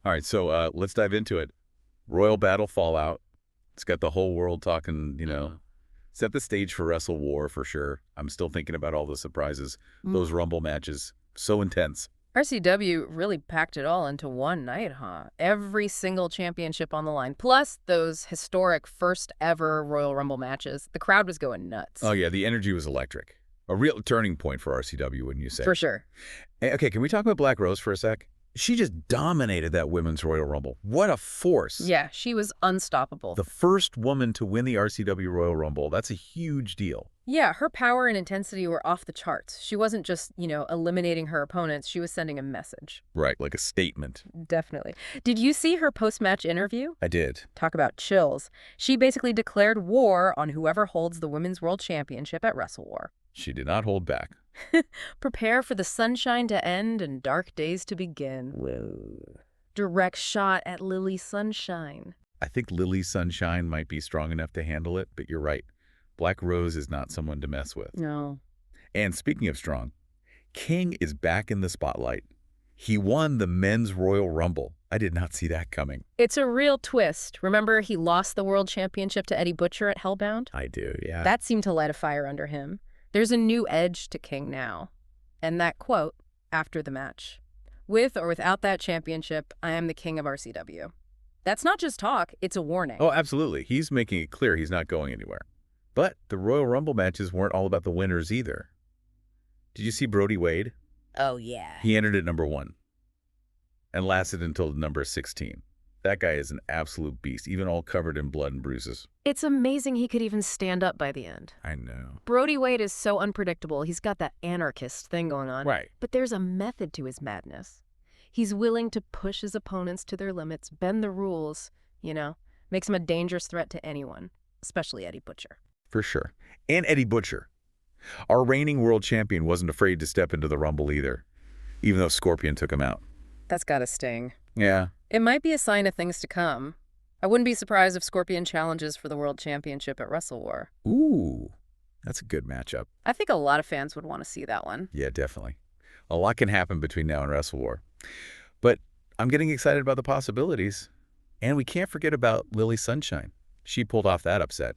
All right, so let's dive into it. Royal Battle Fallout. It's got the whole world talking, set the stage for Wrestle War for sure. I'm still thinking about all the surprises. Those Rumble matches, so intense. RCW really packed it all into one night, huh? Every single championship on the line, plus those historic first ever Royal Rumble matches. The crowd was going nuts. Oh yeah, the energy was electric. A real turning point for RCW, wouldn't you say? For sure. Okay, can we talk about Black Rose for a sec? She just dominated that women's Royal Rumble. What a force. Yeah, she was unstoppable. The first woman to win the RCW Royal Rumble. That's a huge deal. Yeah, her power and intensity were off the charts. She wasn't just, eliminating her opponents. She was sending a message. Right, like a statement. Definitely. Did you see her post-match interview? I did. Talk about chills. She basically declared war on whoever holds the Women's World Championship at Wrestle War. She did not hold back. Prepare for the sunshine to end and dark days to begin. Whoa. Direct shot at Lily Sunshine. I think Lily Sunshine might be strong enough to handle it, but you're right. Black Rose is not someone to mess with. No. And speaking of strong, King is back in the spotlight. He won the Men's Royal Rumble. I did not see that coming. It's a real twist. Remember, he lost the World Championship to Eddie Butcher at Hellbound? I do, yeah. That seemed to light a fire under him. There's a new edge to King now. And that quote, after the match, "With or without that championship, I am the king of RCW." That's not just talk, it's a warning. Oh, absolutely. He's making it clear he's not going anywhere. But the Royal Rumble matches weren't all about the winners either. Did you see Brody Wade? Oh, yeah. He entered at number 1 and lasted until number 16. That guy is an absolute beast, even all covered in blood and bruises. It's amazing he could even stand up by the end. I know. Brody Wade is so unpredictable. He's got that anarchist thing going on. Right. But there's a method to his madness. He's willing to push his opponents to their limits, bend the rules, makes him a dangerous threat to anyone, especially Eddie Butcher. For sure. And Eddie Butcher. Our reigning world champion wasn't afraid to step into the Rumble either, even though Scorpion took him out. That's gotta sting. Yeah. It might be a sign of things to come. I wouldn't be surprised if Scorpion challenges for the World Championship at Wrestle War. Ooh, that's a good matchup. I think a lot of fans would want to see that one. Yeah, definitely. A lot can happen between now and Wrestle War. But I'm getting excited about the possibilities. And we can't forget about Lily Sunshine. She pulled off that upset,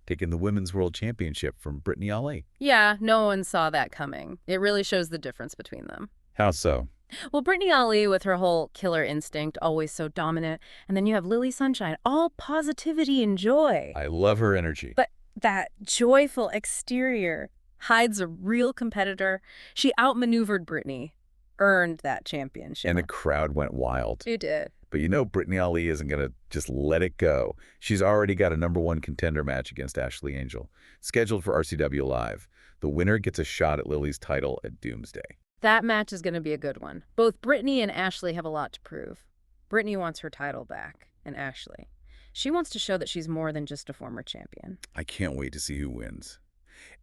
taking the Women's World Championship from Brittany Ali. Yeah, no one saw that coming. It really shows the difference between them. How so? Well, Brittany Ali with her whole killer instinct, always so dominant, and then you have Lily Sunshine, all positivity and joy. I love her energy. But that joyful exterior hides a real competitor. She outmaneuvered Brittany, earned that championship. And the crowd went wild. She did. But Brittany Ali isn't going to just let it go. She's already got a #1 contender match against Ashley Angel, scheduled for RCW Live. The winner gets a shot at Lily's title at Doomsday. That match is going to be a good one. Both Brittany and Ashley have a lot to prove. Brittany wants her title back, and Ashley, she wants to show that she's more than just a former champion. I can't wait to see who wins.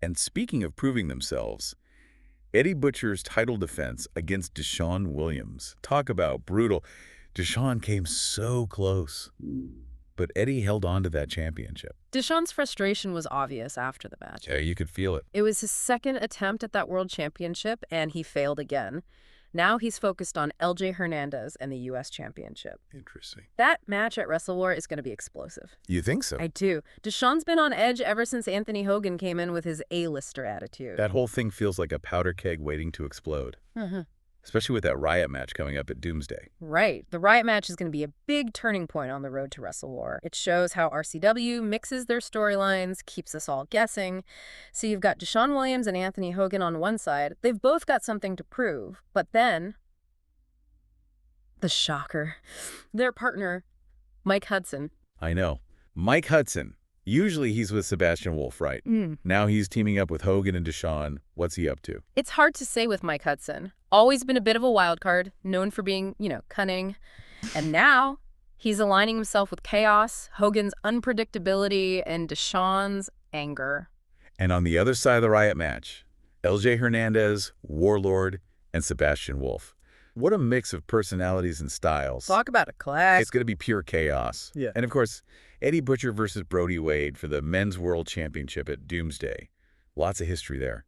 And speaking of proving themselves, Eddie Butcher's title defense against Deshaun Williams. Talk about brutal. Deshaun came so close, but Eddie held on to that championship. Deshaun's frustration was obvious after the match. Yeah, you could feel it. It was his second attempt at that world championship, and he failed again. Now he's focused on LJ Hernandez and the U.S. Championship. Interesting. That match at Wrestle War is going to be explosive. You think so? I do. Deshaun's been on edge ever since Anthony Hogan came in with his A-lister attitude. That whole thing feels like a powder keg waiting to explode. Especially with that Riot match coming up at Doomsday. Right. The Riot match is going to be a big turning point on the road to Wrestle War. It shows how RCW mixes their storylines, keeps us all guessing. So you've got Deshaun Williams and Anthony Hogan on one side. They've both got something to prove. But then, the shocker, their partner, Mike Hudson. I know. Mike Hudson. Usually he's with Sebastian Wolf, right? Now he's teaming up with Hogan and Deshaun. What's he up to? It's hard to say with Mike Hudson. Always been a bit of a wild card, known for being, cunning. And now he's aligning himself with chaos, Hogan's unpredictability, and Deshaun's anger. And on the other side of the Riot match, LJ Hernandez, Warlord, and Sebastian Wolf. What a mix of personalities and styles. Talk about a clash. It's going to be pure chaos. Yeah. And of course, Eddie Butcher versus Brody Wade for the Men's World Championship at Doomsday. Lots of history there.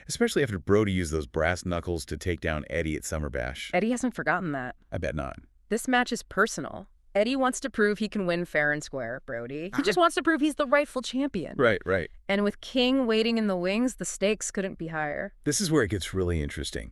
Especially after Brody used those brass knuckles to take down Eddie at Summer Bash. Eddie hasn't forgotten that. I bet not. This match is personal. Eddie wants to prove he can win fair and square, Brody. He just wants to prove he's the rightful champion. Right, right. And with King waiting in the wings, the stakes couldn't be higher. This is where it gets really interesting.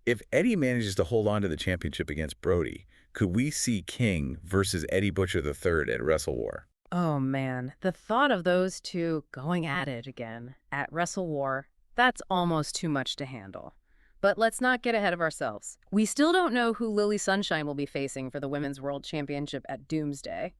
If Eddie manages to hold on to the championship against Brody, could we see King versus Eddie Butcher III at Wrestle War? Oh man, the thought of those two going at it again at Wrestle War, that's almost too much to handle. But let's not get ahead of ourselves. We still don't know who Lily Sunshine will be facing for the Women's World Championship at Doomsday.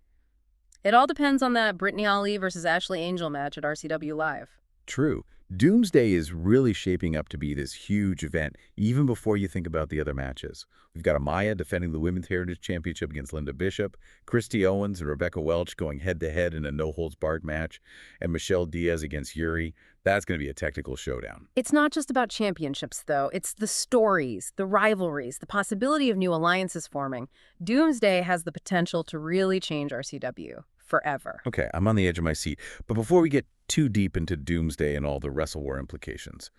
It all depends on that Brittany Ali versus Ashley Angel match at RCW Live. True. Doomsday is really shaping up to be this huge event, even before you think about the other matches. We've got Amaya defending the Women's Heritage Championship against Linda Bishop, Christy Owens and Rebecca Welch going head-to-head in a no-holds-barred match, and Michelle Diaz against Yuri. That's going to be a technical showdown. It's not just about championships, though. It's the stories, the rivalries, the possibility of new alliances forming. Doomsday has the potential to really change RCW forever. Okay, I'm on the edge of my seat. But before we get too deep into Doomsday and all the Wrestle War implications,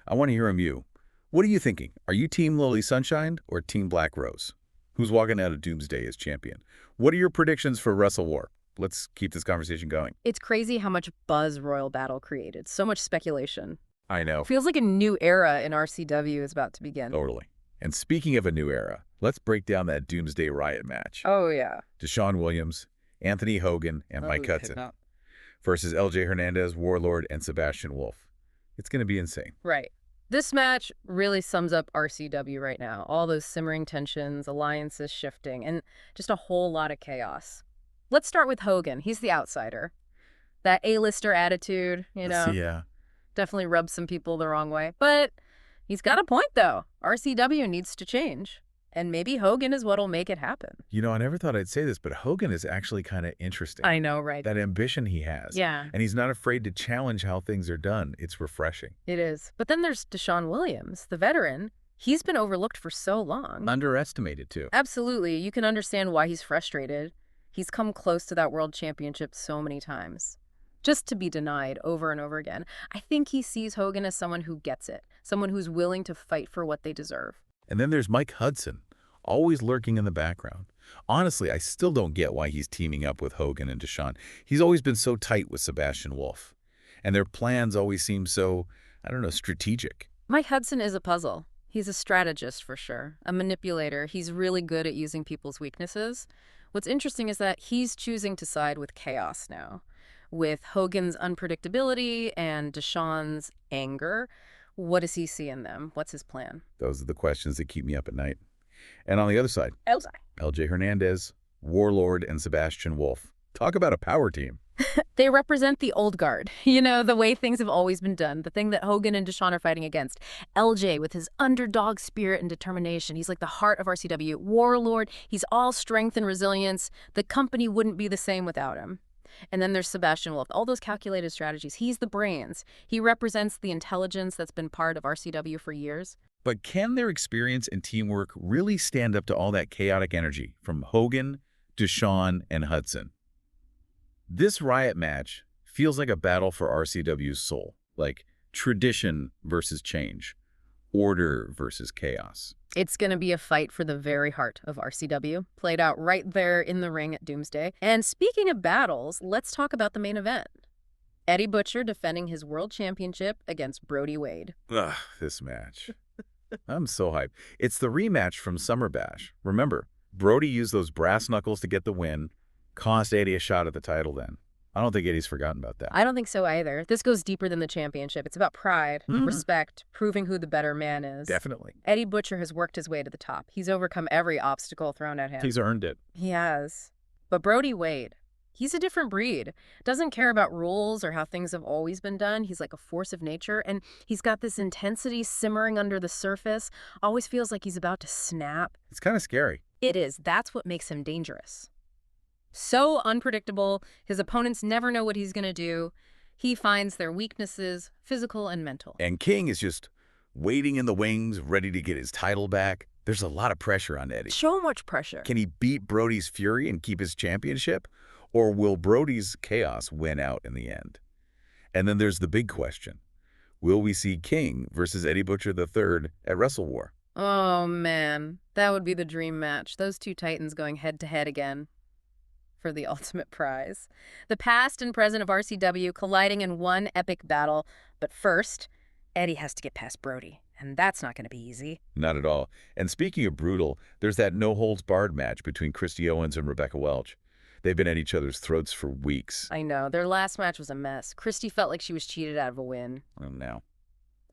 I want to hear from you. What are you thinking? Are you Team Lily Sunshine or Team Black Rose? Who's walking out of Doomsday as champion? What are your predictions for Wrestle War? Let's keep this conversation going. It's crazy how much buzz Royal Battle created. So much speculation. I know. Feels like a new era in RCW is about to begin. Totally. And speaking of a new era, let's break down that Doomsday Riot match. Oh, yeah. Deshaun Williams, Anthony Hogan, and Mike Hudson versus LJ Hernandez, Warlord, and Sebastian Wolf. It's going to be insane. Right. This match really sums up RCW right now. All those simmering tensions, alliances shifting, and just a whole lot of chaos. Let's start with Hogan. He's the outsider. That A-lister attitude, Yeah. definitely rubs some people the wrong way. But he's got a point, though. RCW needs to change. And maybe Hogan is what'll make it happen. You know, I never thought I'd say this, but Hogan is actually kind of interesting. I know, right? That ambition he has. Yeah. And he's not afraid to challenge how things are done. It's refreshing. It is. But then there's Deshaun Williams, the veteran. He's been overlooked for so long. Underestimated, too. Absolutely. You can understand why he's frustrated. He's come close to that world championship so many times, just to be denied over and over again. I think he sees Hogan as someone who gets it, someone who's willing to fight for what they deserve. And then there's Mike Hudson, always lurking in the background. Honestly, I still don't get why he's teaming up with Hogan and Deshaun. He's always been so tight with Sebastian Wolf. And their plans always seem so, strategic. Mike Hudson is a puzzle. He's a strategist for sure, a manipulator. He's really good at using people's weaknesses. What's interesting is that he's choosing to side with chaos now. With Hogan's unpredictability and Deshaun's anger, what does he see in them? What's his plan? Those are the questions that keep me up at night. And on the other side, LJ Hernandez, Warlord, and Sebastian Wolf. Talk about a power team. They represent the old guard, the way things have always been done, the thing that Hogan and Deshaun are fighting against. LJ, with his underdog spirit and determination, he's like the heart of RCW. Warlord, he's all strength and resilience. The company wouldn't be the same without him. And then there's Sebastian Wolf, all those calculated strategies. He's the brains. He represents the intelligence that's been part of RCW for years. But can their experience and teamwork really stand up to all that chaotic energy from Hogan, Deshaun, and Hudson? This Riot match feels like a battle for RCW's soul, like tradition versus change, order versus chaos. It's going to be a fight for the very heart of RCW, played out right there in the ring at Doomsday. And speaking of battles, let's talk about the main event. Eddie Butcher defending his world championship against Brody Wade. Ugh, this match. I'm so hyped. It's the rematch from Summer Bash. Remember, Brody used those brass knuckles to get the win, cost Eddie a shot at the title then. I don't think Eddie's forgotten about that. I don't think so either. This goes deeper than the championship. It's about pride, respect, proving who the better man is. Definitely. Eddie Butcher has worked his way to the top. He's overcome every obstacle thrown at him. He's earned it. He has. But Brody Wade, he's a different breed. Doesn't care about rules or how things have always been done. He's like a force of nature, and he's got this intensity simmering under the surface. Always feels like he's about to snap. It's kind of scary. It is. That's what makes him dangerous. So unpredictable. His opponents never know what he's going to do. He finds their weaknesses, physical and mental. And King is just waiting in the wings, ready to get his title back. There's a lot of pressure on Eddie. So much pressure. Can he beat Brody's fury and keep his championship? Or will Brody's chaos win out in the end? And then there's the big question. Will we see King versus Eddie Butcher III at Wrestle War? Oh, man. That would be the dream match. Those two titans going head-to-head again for the ultimate prize. The past and present of RCW colliding in one epic battle. But first, Eddie has to get past Brody, and that's not going to be easy. Not at all. And speaking of brutal, there's that no-holds-barred match between Christy Owens and Rebecca Welch. They've been at each other's throats for weeks. I know. Their last match was a mess. Christy felt like she was cheated out of a win. Oh, now.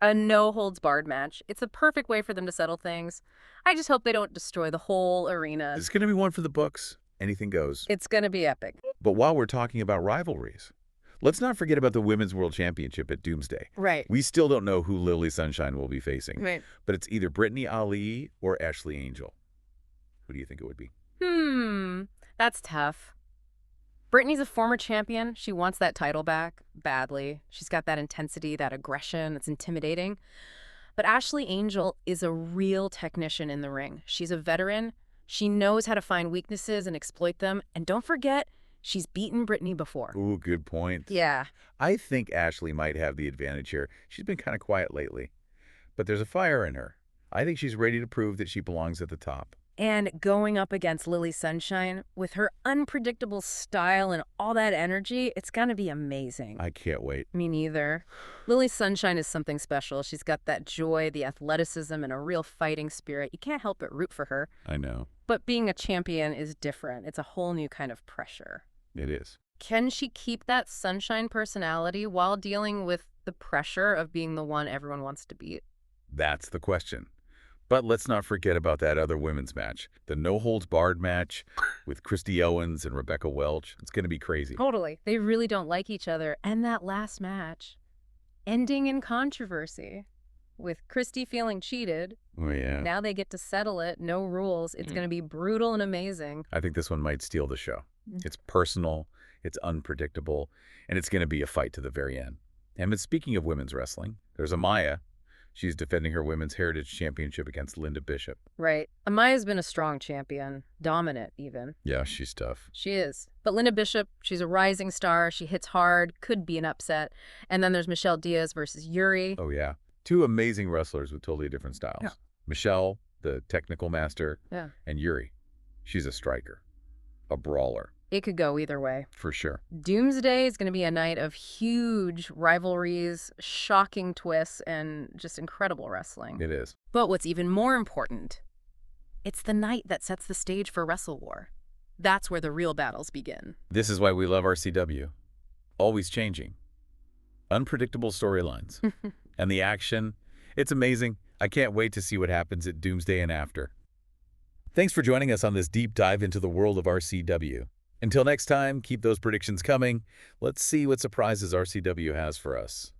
A no-holds-barred match. It's a perfect way for them to settle things. I just hope they don't destroy the whole arena. It's going to be one for the books. Anything goes. It's going to be epic. But while we're talking about rivalries, let's not forget about the Women's World Championship at Doomsday. Right. We still don't know who Lily Sunshine will be facing, Right. but it's either Brittany Ali or Ashley Angel. Who do you think it would be? That's tough. Brittany's a former champion. She wants that title back badly. She's got that intensity, that aggression. It's intimidating. But Ashley Angel is a real technician in the ring. She's a veteran. She knows how to find weaknesses and exploit them. And don't forget, she's beaten Brittany before. Ooh, good point. Yeah. I think Ashley might have the advantage here. She's been kind of quiet lately, but there's a fire in her. I think she's ready to prove that she belongs at the top. And going up against Lily Sunshine, with her unpredictable style and all that energy, it's going to be amazing. I can't wait. Me neither. Lily Sunshine is something special. She's got that joy, the athleticism, and a real fighting spirit. You can't help but root for her. I know. But being a champion is different. It's a whole new kind of pressure. It is. Can she keep that sunshine personality while dealing with the pressure of being the one everyone wants to beat? That's the question. But let's not forget about that other women's match, the no-holds-barred match with Christy Owens and Rebecca Welch. It's going to be crazy. Totally. They really don't like each other. And that last match, ending in controversy, with Christy feeling cheated. Oh, yeah. Now they get to settle it, no rules. It's going to be brutal and amazing. I think this one might steal the show. It's personal, it's unpredictable, and it's going to be a fight to the very end. And speaking of women's wrestling, there's Amaya. She's defending her Women's Heritage Championship against Linda Bishop. Right. Amaya's been a strong champion, dominant even. Yeah, she's tough. She is. But Linda Bishop, she's a rising star. She hits hard, could be an upset. And then there's Michelle Diaz versus Yuri. Oh, yeah. Two amazing wrestlers with totally different styles. Yeah. Michelle, the technical master, Yeah. and Yuri. She's a striker, a brawler, It could go either way. for sure. Doomsday is going to be a night of huge rivalries, shocking twists, and just incredible wrestling. It is. But what's even more important, it's the night that sets the stage for Wrestle War. That's where the real battles begin. This is why we love RCW. Always changing. Unpredictable storylines. And the action, it's amazing. I can't wait to see what happens at Doomsday and after. Thanks for joining us on this deep dive into the world of RCW. Until next time, keep those predictions coming. Let's see what surprises RCW has for us.